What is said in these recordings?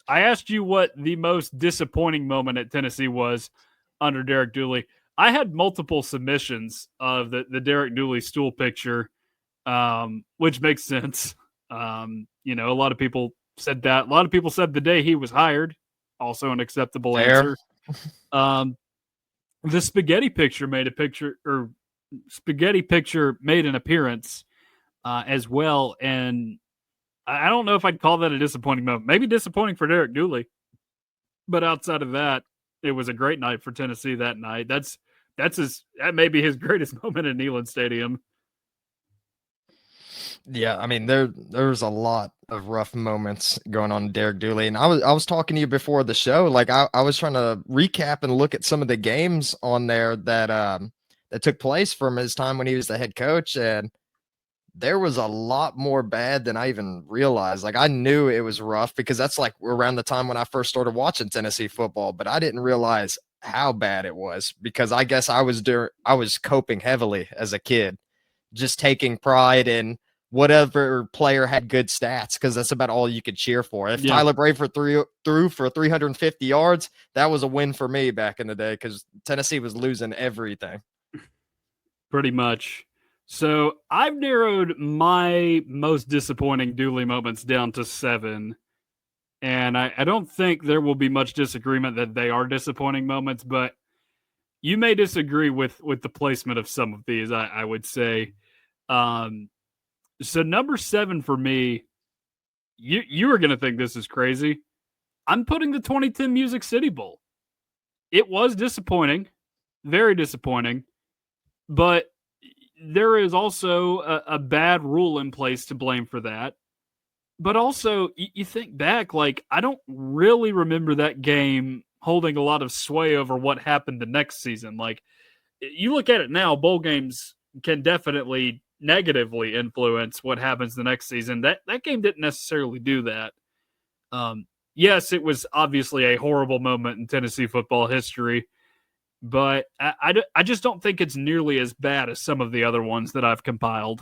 I asked you what the most disappointing moment at Tennessee was under Derek Dooley. I had multiple submissions of the Derek Dooley stool picture, which makes sense. A lot of people said that. A lot of people said the day he was hired, also an acceptable Fair. answer. The spaghetti picture made an appearance as well, and I don't know if I'd call that a disappointing moment. Maybe disappointing for Derek Dooley, but outside of that, it was a great night for Tennessee that night. That may be his greatest moment in Neyland Stadium. Yeah, I mean there's a lot of rough moments going on in Derek Dooley, and I was talking to you before the show. Like I was trying to recap and look at some of the games on there that took place from his time when he was the head coach, and there was a lot more bad than I even realized. Like I knew it was rough because that's like around the time when I first started watching Tennessee football, but I didn't realize how bad it was because I guess I was coping heavily as a kid, just taking pride in whatever player had good stats because that's about all you could cheer for. If Yeah, Tyler Brayford threw for 350 yards, that was a win for me back in the day because Tennessee was losing everything. pretty much. So I've narrowed my most disappointing Dooley moments down to 7. And I don't think there will be much disagreement that they are disappointing moments, but you may disagree with the placement of some of these, I would say. Um, so number 7 for me, you are going to think this is crazy. I'm putting the 2010 Music City Bowl. It was disappointing, very disappointing, but there is also a bad rule in place to blame for that. But also, you think back, like, I don't really remember that game holding a lot of sway over what happened the next season. Like, you look at it now, bowl games can definitely negatively influence what happens the next season. That game didn't necessarily do that. Yes, it was obviously a horrible moment in Tennessee football history, but I just don't think it's nearly as bad as some of the other ones that I've compiled.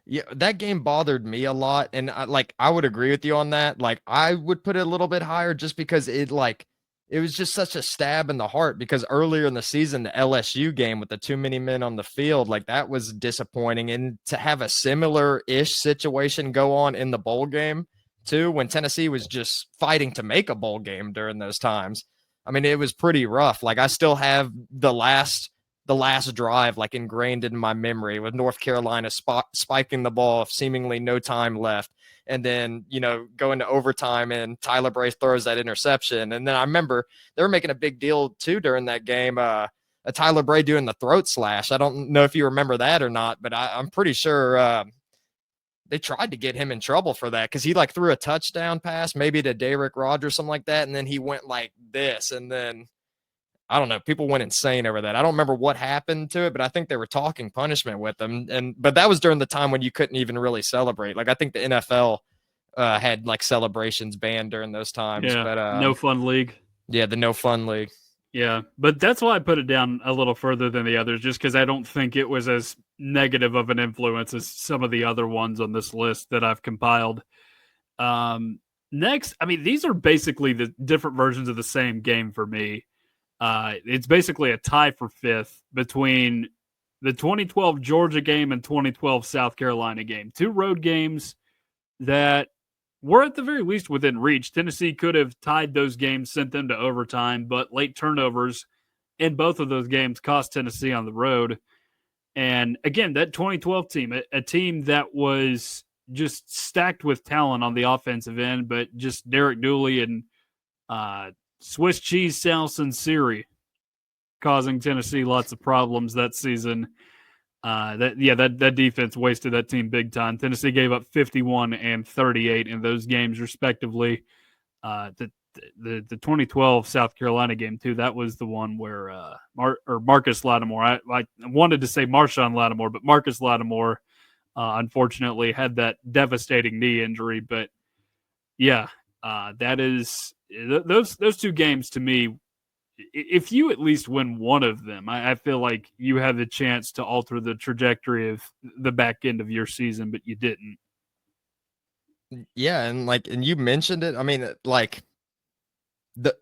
Yeah, that game bothered me a lot, and I would agree with you on that. Like I would put it a little bit higher just because it was just such a stab in the heart because earlier in the season the LSU game with the too many men on the field, like that was disappointing, and to have a similar ish situation go on in the bowl game too when Tennessee was just fighting to make a bowl game during those times. I mean, it was pretty rough. Like I still have the last drive like ingrained in my memory with North Carolina spiking the ball, seemingly no time left. And then, going to overtime and Tyler Bray throws that interception. And then I remember they were making a big deal too during that game. A Tyler Bray doing the throat slash. I don't know if you remember that or not, but I'm pretty sure they tried to get him in trouble for that because he like threw a touchdown pass, maybe to Derek Rogers, something like that. And then he went like this. And then I don't know. People went insane over that. I don't remember what happened to it, but I think they were talking punishment with them. But that was during the time when you couldn't even really celebrate. Like I think the NFL had like celebrations banned during those times. Yeah, But no fun league. yeah, the no fun league. Yeah, but that's why I put it down a little further than the others, just because I don't think it was as negative of an influence as some of the other ones on this list that I've compiled. Next, I mean, these are basically the different versions of the same game for me. It's basically a tie for 5th between the 2012 Georgia game and 2012 South Carolina game. 2 road games that were at the very least within reach. Tennessee could have tied those games, sent them to overtime, but late turnovers in both of those games cost Tennessee on the road. And again, that 2012 team, a team that was just stacked with talent on the offensive end, but just Derek Dooley and Swiss cheese Sal Sinceri causing Tennessee lots of problems that season. That defense wasted that team big time. Tennessee gave up 51 and 38 in those games, respectively. The 2012 South Carolina game too. That was the one where Marcus Lattimore. I wanted to say Marshawn Lattimore, but Marcus Lattimore unfortunately had that devastating knee injury. But yeah, that is those 2 games to me. If you at least win one of them, I feel like you have the chance to alter the trajectory of the back end of your season, but you didn't. Yeah, and you mentioned it. I mean, like the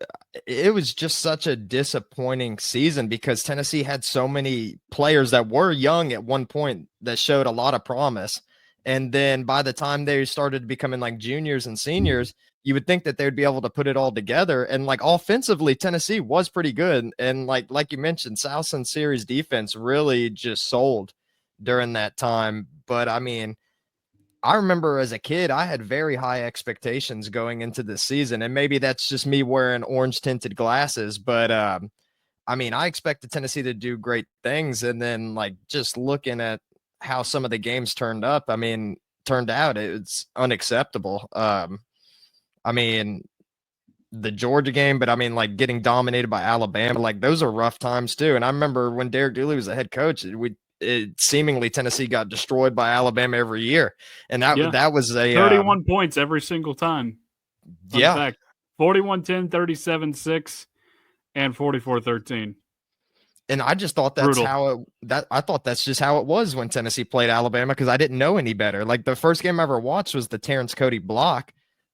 it was just such a disappointing season because Tennessee had so many players that were young at one point that showed a lot of promise. And then by the time they started becoming like juniors and seniors, you would think that they would be able to put it all together. And like offensively, Tennessee was pretty good. And like you mentioned, South Series defense really just sold during that time. But I mean, I remember as a kid, I had very high expectations going into the season, and maybe that's just me wearing orange tinted glasses. But I mean, I expected Tennessee to do great things, and then like just looking at how some of the games turned out, it's unacceptable. I mean, the Georgia game, but I mean, like getting dominated by Alabama, like those are rough times too. And I remember when Derek Dooley was the head coach, seemingly Tennessee got destroyed by Alabama every year, and Yeah. that was a 31 points every single time. Fun yeah. fact. 41-10, 37-6, and 44-13. And I just thought that's Brutal. how I thought that's just how it was when Tennessee played Alabama because I didn't know any better. Like the first game I ever watched was the Terrence Cody block.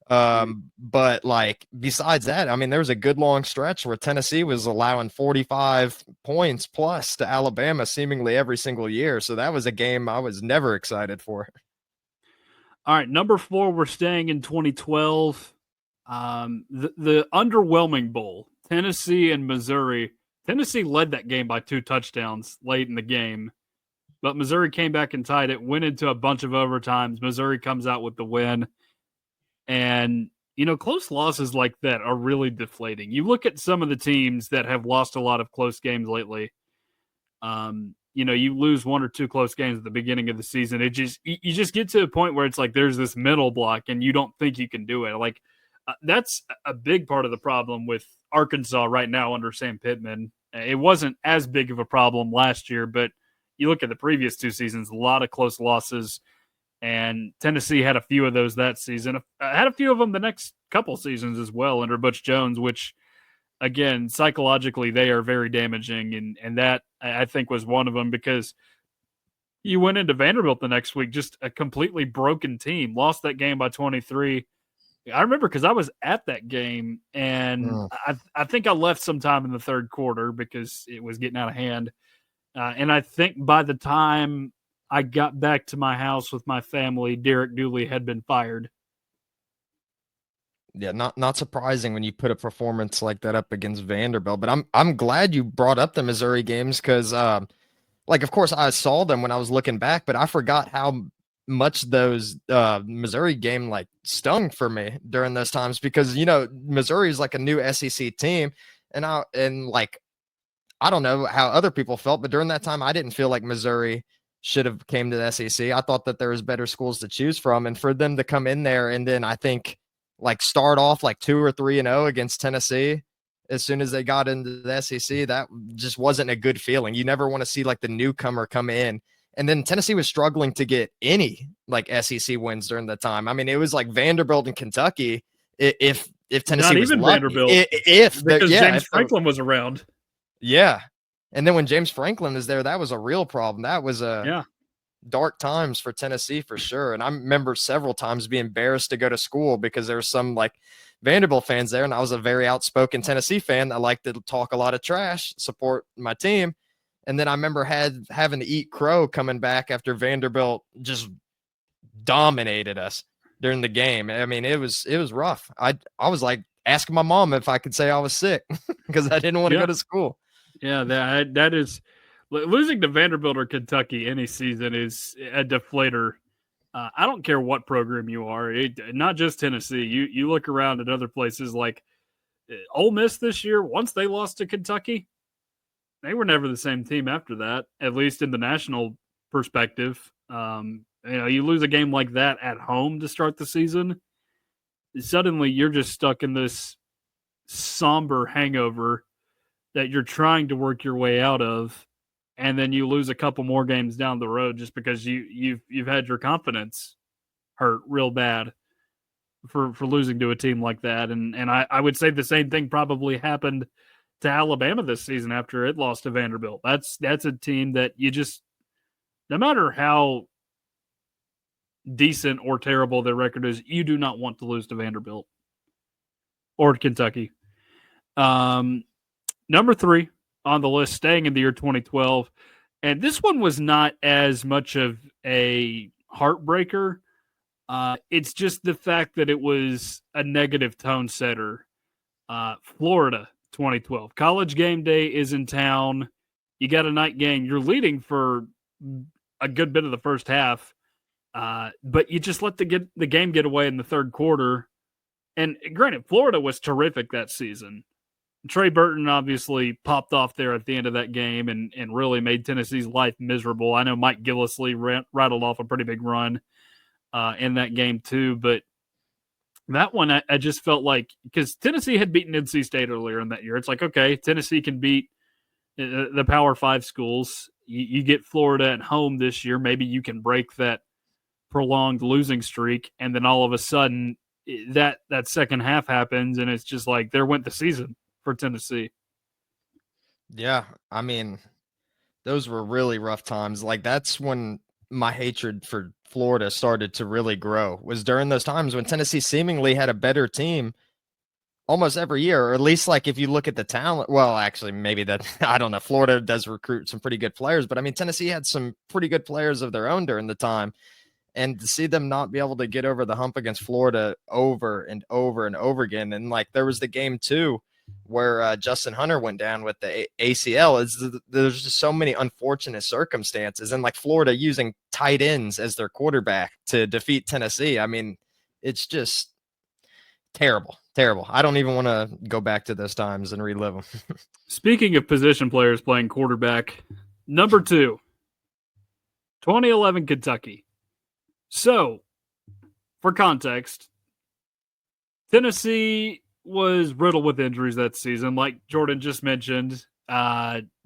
But like besides that, I mean, there was a good long stretch where Tennessee was allowing 45 points plus to Alabama seemingly every single year. So that was a game I was never excited for. All right, number 4, we're staying in 2012. The underwhelming bowl, Tennessee and Missouri. Tennessee led that game by 2 touchdowns late in the game, but Missouri came back and tied it, went into a bunch of overtimes. Missouri comes out with the win. And, close losses like that are really deflating. You look at some of the teams that have lost a lot of close games lately. You lose 1 or 2 close games at the beginning of the season. You just get to a point where it's like there's this mental block and you don't think you can do it. Like that's a big part of the problem with Arkansas right now under Sam Pittman. It wasn't as big of a problem last year, but you look at the previous 2 seasons, a lot of close losses, and Tennessee had a few of those that season. Had a few of them the next couple seasons as well under Butch Jones, which again, psychologically, they are very damaging. And that, I think, was one of them because you went into Vanderbilt the next week, just a completely broken team, lost that game by 23. I remember because I was at that game, and I think I left sometime in the third quarter because it was getting out of hand. And I think by the time I got back to my house with my family, Derek Dooley had been fired. Yeah, not surprising when you put a performance like that up against Vanderbilt. But I'm glad you brought up the Missouri games because like of course I saw them when I was looking back, but I forgot how much those Missouri game like stung for me during those times because Missouri is like a new SEC team, and like I don't know how other people felt, but during that time I didn't feel like Missouri should have came to the SEC. I thought that there was better schools to choose from, and for them to come in there and then I think like start off like 2 or 3-0 against Tennessee as soon as they got into the SEC, that just wasn't a good feeling. You never want to see like the newcomer come in. And then Tennessee was struggling to get any like SEC wins during the time. I mean, it was like Vanderbilt and Kentucky. If Tennessee Not was even lucky, Vanderbilt, because James Franklin was around. Yeah, and then when James Franklin was there, that was a real problem. That was dark times for Tennessee for sure. And I remember several times being embarrassed to go to school because there was some like Vanderbilt fans there. And I was a very outspoken Tennessee fan. I like to talk a lot of trash, support my team. And then I remember having to eat crow coming back after Vanderbilt just dominated us during the game. I mean, it was rough. I was like asking my mom if I could say I was sick because I didn't want to go to school. Yeah, that is losing to Vanderbilt or Kentucky any season is a deflator. I don't care what program you are, not just Tennessee. You look around at other places like Ole Miss this year. Once they lost to Kentucky, they were never the same team after that. At least in the national perspective, you lose a game like that at home to start the season. Suddenly, you're just stuck in this somber hangover that you're trying to work your way out of, and then you lose a couple more games down the road just because you've had your confidence hurt real bad for losing to a team like that. And I would say the same thing probably happened to Alabama this season after it lost to Vanderbilt. That's a team that you just, no matter how decent or terrible their record is, you do not want to lose to Vanderbilt or Kentucky. Number 3 on the list, staying in the year 2012. And this one was not as much of a heartbreaker. It's just the fact that it was a negative tone setter. Florida 2012. College game day is in town. You got a night game. You're leading for a good bit of the first half, but you just let the game get away in the third quarter. And granted, Florida was terrific that season. Trey Burton obviously popped off there at the end of that game and really made Tennessee's life miserable. I know Mike Gillislee rattled off a pretty big run in that game too, but that one I just felt like, because Tennessee had beaten NC State earlier in that year. It's like, okay, Tennessee can beat the Power 5 schools. You get Florida at home this year. Maybe you can break that prolonged losing streak, and then all of a sudden that second half happens, and it's just like there went the season for Tennessee. Yeah, I mean, those were really rough times. Like, that's when my hatred for Florida started to really grow, was during those times when Tennessee seemingly had a better team almost every year, or at least, like, if you look at the talent, well, actually, maybe that, I don't know, Florida does recruit some pretty good players, but I mean, Tennessee had some pretty good players of their own during the time. And to see them not be able to get over the hump against Florida over and over and over again. And like, there was the game too, where Justin Hunter went down with the ACL. There's just so many unfortunate circumstances, and like Florida using tight ends as their quarterback to defeat Tennessee. I mean, it's just terrible. I don't even want to go back to those times and relive them. Speaking of position players playing quarterback, number 2, 2011 Kentucky. So, for context, Tennessee was riddled with injuries that season. Like Jordan just mentioned,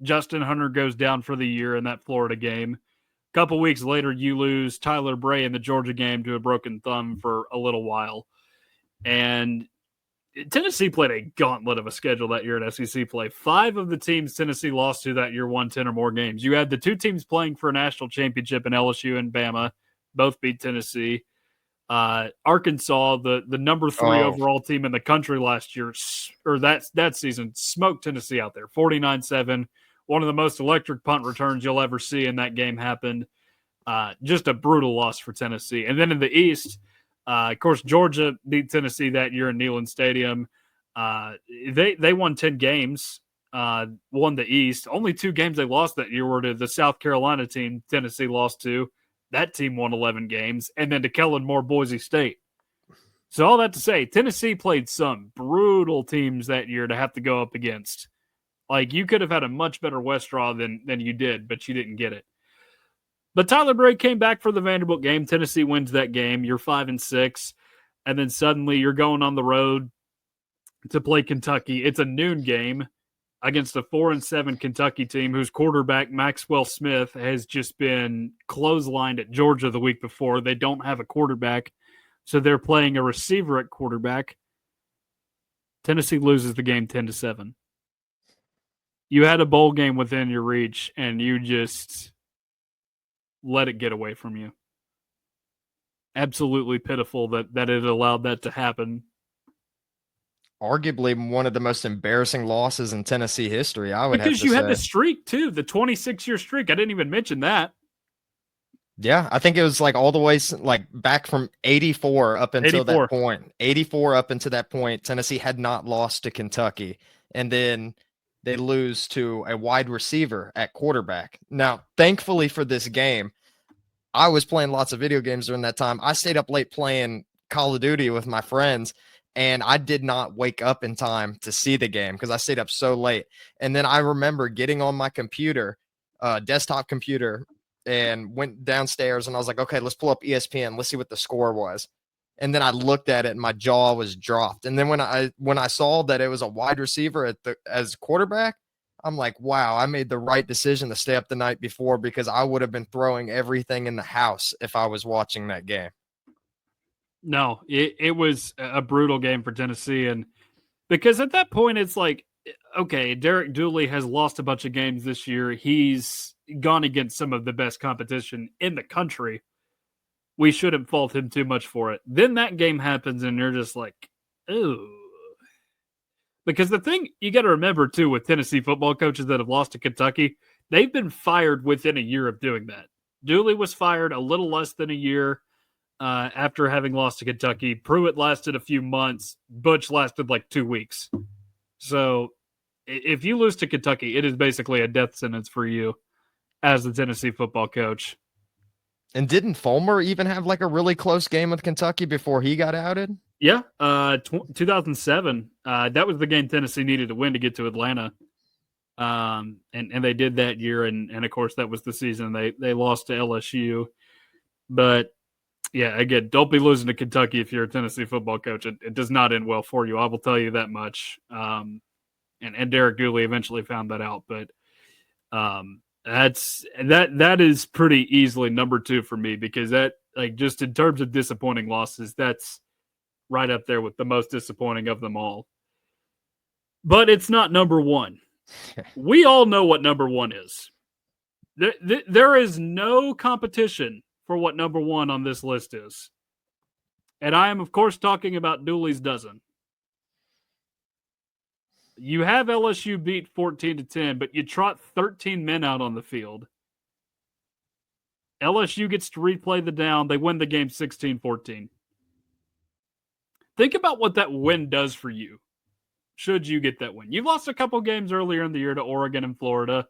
Justin Hunter goes down for the year in that Florida game. A couple weeks later, you lose Tyler Bray in the Georgia game to a broken thumb for a little while. And Tennessee played a gauntlet of a schedule that year at SEC play. 5 of the teams Tennessee lost to that year won 10 or more games. You had the 2 teams playing for a national championship in LSU and Bama. Both beat Tennessee. Arkansas, the number 3 overall team in the country last year, or that season, smoked Tennessee out there, 49-7. One of the most electric punt returns you'll ever see in that game happened. Just a brutal loss for Tennessee. And then in the East, of course, Georgia beat Tennessee that year in Neyland Stadium. They won 10 games, won the East. Only 2 games they lost that year were to the South Carolina team Tennessee lost to. That team won 11 games, and then to Kellen Moore, Boise State. So all that to say, Tennessee played some brutal teams that year to have to go up against. Like, you could have had a much better West draw than you did, but you didn't get it. But Tyler Bray came back for the Vanderbilt game. Tennessee wins that game. You're 5-6, and then suddenly you're going on the road to play Kentucky. It's a noon game against a 4-7 Kentucky team whose quarterback, Maxwell Smith, has just been clotheslined at Georgia the week before. They don't have a quarterback, so they're playing a receiver at quarterback. Tennessee loses the game 10-7. You had a bowl game within your reach, and you just let it get away from you. Absolutely pitiful that it allowed that to happen. Arguably one of the most embarrassing losses in Tennessee history, I would have to say. Because you had the streak, too, the 26-year streak. I didn't even mention that. Yeah, I think it was like all the way like back from 84 up until that point. 84 up until that point, Tennessee had not lost to Kentucky. And then they lose to a wide receiver at quarterback. Now, thankfully for this game, I was playing lots of video games during that time. I stayed up late playing Call of Duty with my friends, and I did not wake up in time to see the game because I stayed up so late. And then I remember getting on my computer, desktop computer, and went downstairs, and I was like, okay, let's pull up ESPN. Let's see what the score was. And then I looked at it, and my jaw was dropped. And then when I saw that it was a wide receiver as quarterback, I'm like, wow, I made the right decision to stay up the night before, because I would have been throwing everything in the house if I was watching that game. No, it was a brutal game for Tennessee. And because at that point, it's like, okay, Derek Dooley has lost a bunch of games this year. He's gone against some of the best competition in the country. We shouldn't fault him too much for it. Then that game happens, and you're just like, ooh. Because the thing you got to remember, too, with Tennessee football coaches that have lost to Kentucky, they've been fired within a year of doing that. Dooley was fired a little less than a year after having lost to Kentucky. Pruitt lasted a few months. Butch lasted like 2 weeks. So if you lose to Kentucky, it is basically a death sentence for you as the Tennessee football coach. And didn't Fulmer even have like a really close game with Kentucky before he got outed? Yeah, 2007. That was the game Tennessee needed to win to get to Atlanta. And they did that year, and of course that was the season they lost to LSU. But yeah, again, don't be losing to Kentucky if you're a Tennessee football coach. It does not end well for you. I will tell you that much. And Derek Dooley eventually found that out, but that is pretty easily number 2 for me, because that, like, just in terms of disappointing losses, that's right up there with the most disappointing of them all. But it's not number 1. We all know what number 1 is. There is no competition for what number 1 on this list is. And I am, of course, talking about Dooley's dozen. You have LSU beat 14-10, but you trot 13 men out on the field. LSU gets to replay the down. They win the game 16-14. Think about what that win does for you, should you get that win. You lost a couple games earlier in the year to Oregon and Florida.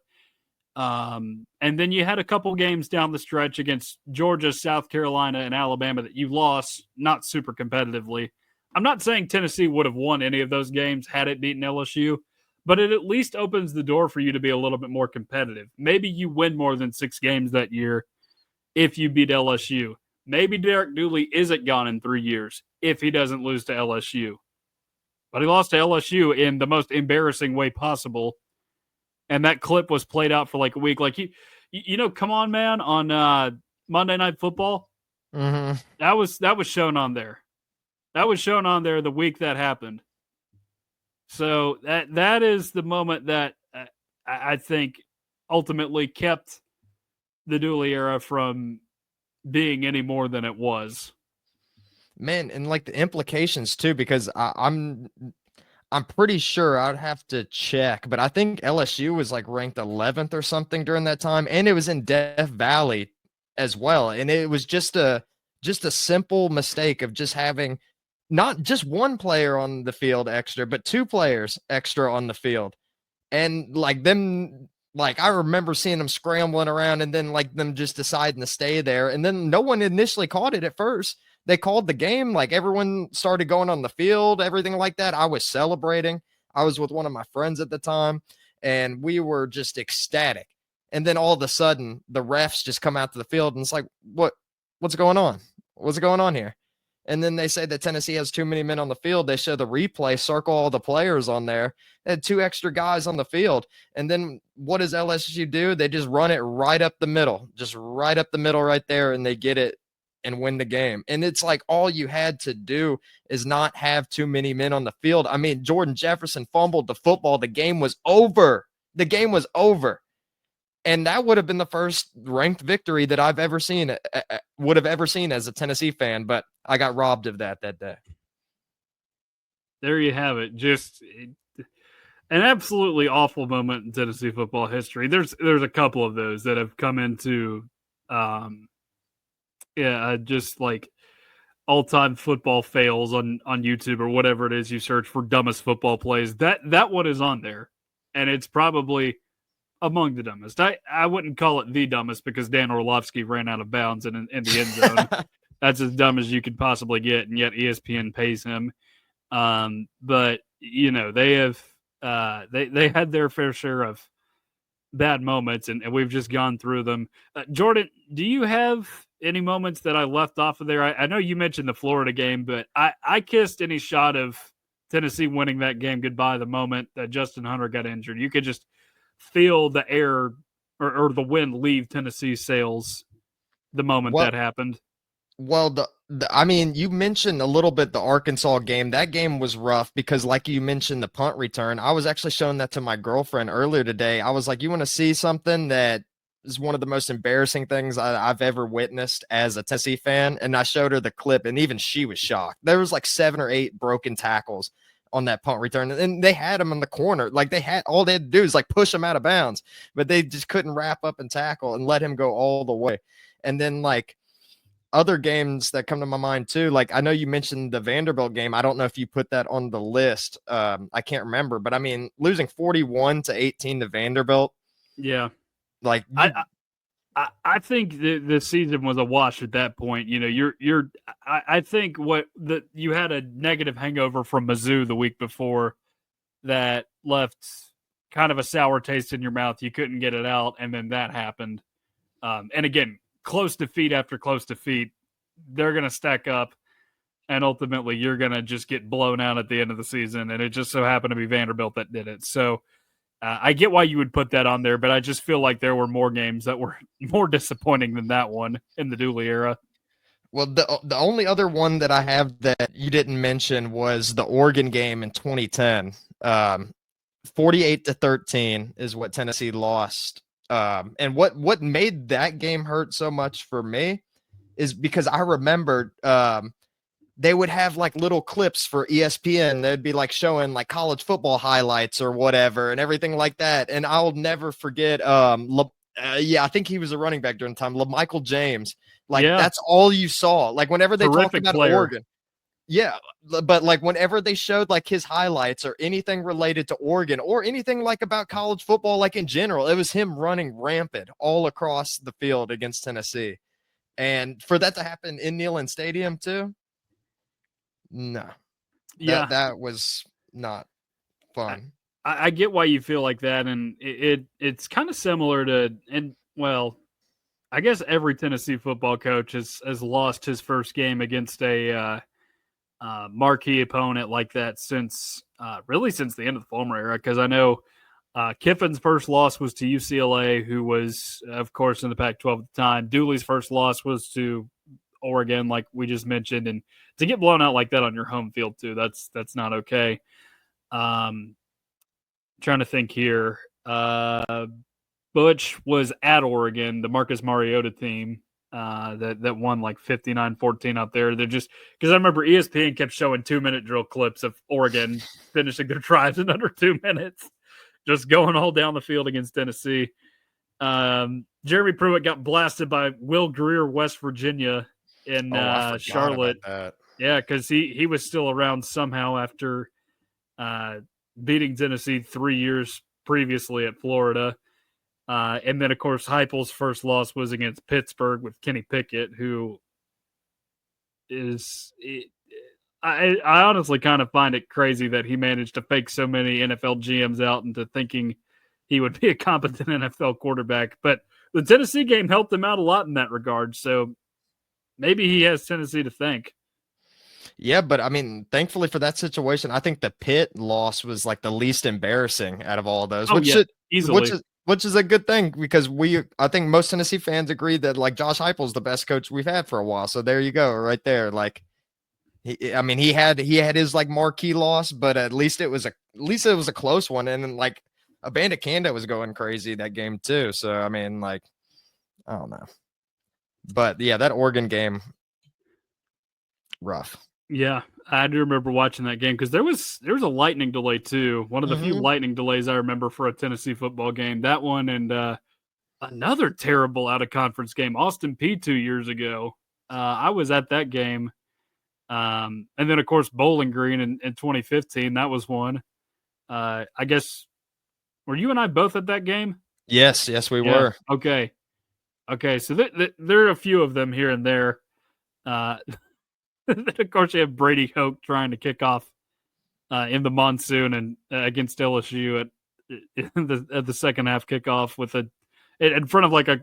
And then you had a couple games down the stretch against Georgia, South Carolina, and Alabama that you lost not super competitively. I'm not saying Tennessee would have won any of those games had it beaten LSU, but it at least opens the door for you to be a little bit more competitive. Maybe you win more than 6 games that year if you beat LSU. Maybe Derek Dooley isn't gone in 3 years if he doesn't lose to LSU. But he lost to LSU in the most embarrassing way possible. And that clip was played out for like a week. Like, Come On Man on Monday Night Football. Mm-hmm. That was shown on there. That was shown on there the week that happened. So that is the moment that I think ultimately kept the Dooley era from being any more than it was. Man, and like the implications too, because I'm pretty sure, I'd have to check, but I think LSU was like ranked 11th or something during that time, and it was in Death Valley as well. And it was just a simple mistake of just having not just one player on the field extra, but 2 players extra on the field. And like them, like I remember seeing them scrambling around and then like them just deciding to stay there. And then no one initially caught it at first. They called the game, like everyone started going on the field, everything like that. I was celebrating. I was with one of my friends at the time, and we were just ecstatic. And then all of a sudden, the refs just come out to the field, and it's like, what's going on? What's going on here? And then they say that Tennessee has too many men on the field. They show the replay, circle all the players on there. They had 2 extra guys on the field. And then what does LSU do? They just run it right up the middle, right there, and they get it and win the game. And it's like all you had to do is not have too many men on the field. I mean, Jordan Jefferson fumbled the football. The game was over. And that would have been the first ranked victory that I've ever seen, as a Tennessee fan. But I got robbed of that day. There you have it. Just an absolutely awful moment in Tennessee football history. There's a couple of those that have come into just like all-time football fails on YouTube or whatever it is you search for dumbest football plays. That one is on there, and it's probably among the dumbest. I wouldn't call it the dumbest because Dan Orlovsky ran out of bounds in the end zone. That's as dumb as you could possibly get, and yet ESPN pays him. But they have they had their fair share of bad moments, and we've just gone through them. Jordan, do you have any moments that I left off of there? I know you mentioned the Florida game, but I kissed any shot of Tennessee winning that game goodbye the moment that Justin Hunter got injured. You could just feel the air or the wind leave Tennessee's sails the moment that happened. Well, I mean, you mentioned a little bit the Arkansas game. That game was rough because, like you mentioned, the punt return. I was actually showing that to my girlfriend earlier today. I was like, you want to see something that is one of the most embarrassing things I've ever witnessed as a Tennessee fan? And I showed her the clip, and even she was shocked. There was like 7 or 8 broken tackles on that punt return, and they had him in the corner. Like they had to do is like push him out of bounds, but they just couldn't wrap up and tackle and let him go all the way. And then like other games that come to my mind too, like I know you mentioned the Vanderbilt game. I don't know if you put that on the list. I can't remember, but I mean losing 41-18 to Vanderbilt. Yeah, like I think the season was a wash at that point. You know, I think you had a negative hangover from Mizzou the week before that left kind of a sour taste in your mouth. You couldn't get it out, and then that happened. And again, close defeat after close defeat, they're going to stack up, and ultimately you're going to just get blown out at the end of the season. And it just so happened to be Vanderbilt that did it. So I get why you would put that on there, but I just feel like there were more games that were more disappointing than that one in the Dooley era. Well, the only other one that I have that you didn't mention was the Oregon game in 2010. 48-13 is what Tennessee lost. And what made that game hurt so much for me is because I remembered they would have like little clips for ESPN. They'd be like showing like college football highlights or whatever and everything like that. And I'll never forget. I think he was a running back during the time. Michael James. Like that's all you saw. Like whenever they talked about Oregon. Yeah, but like whenever they showed like his highlights or anything related to Oregon or anything like about college football, like in general, it was him running rampant all across the field against Tennessee. And for that to happen in Neyland Stadium too. No. Yeah. That was not fun. I get why you feel like that. And it's kind of similar to, and well, I guess every Tennessee football coach has lost his first game against a marquee opponent like that since the end of the Fulmer era. Because I know Kiffin's first loss was to UCLA, who was, of course, in the Pac-12 at the time. Dooley's first loss was to Oregon, like we just mentioned, and to get blown out like that on your home field too, that's not okay. Trying to think here. Butch was at Oregon, the Marcus Mariota team that won like 59-14 out there. They're just because I remember ESPN kept showing 2-minute drill clips of Oregon finishing their drives in under 2 minutes, just going all down the field against Tennessee. Jeremy Pruitt got blasted by Will Greer, West Virginia in Charlotte. Yeah, because he was still around somehow after beating Tennessee 3 years previously at Florida. And then, of course, Heupel's first loss was against Pittsburgh with Kenny Pickett, who is I honestly kind of find it crazy that he managed to fake so many NFL GMs out into thinking he would be a competent NFL quarterback. But the Tennessee game helped him out a lot in that regard. So maybe he has Tennessee to thank. Yeah, but I mean, thankfully for that situation, I think the Pitt loss was like the least embarrassing out of all of those, easily. Which is a good thing because I think most Tennessee fans agree that like Josh Heupel's the best coach we've had for a while. So there you go, right there. Like, he had his like marquee loss, but at least it was a close one, and then, like Abanda was going crazy that game too. So I mean, like, I don't know, but yeah, that Oregon game, rough. Yeah, I do remember watching that game because there was a lightning delay too. One of the few lightning delays I remember for a Tennessee football game. That one and another terrible out of conference game, Austin Peay 2 years ago. I was at that game, and then of course Bowling Green in 2015. That was one. I guess were you and I both at that game? Yes, we were. Okay. So there are a few of them here and there. Of course, you have Brady Hoke trying to kick off in the monsoon and against LSU at the second half kickoff with in front of like a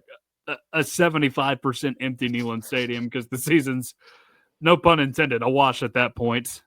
75% empty Neyland Stadium because the season's, no pun intended, awash at that point.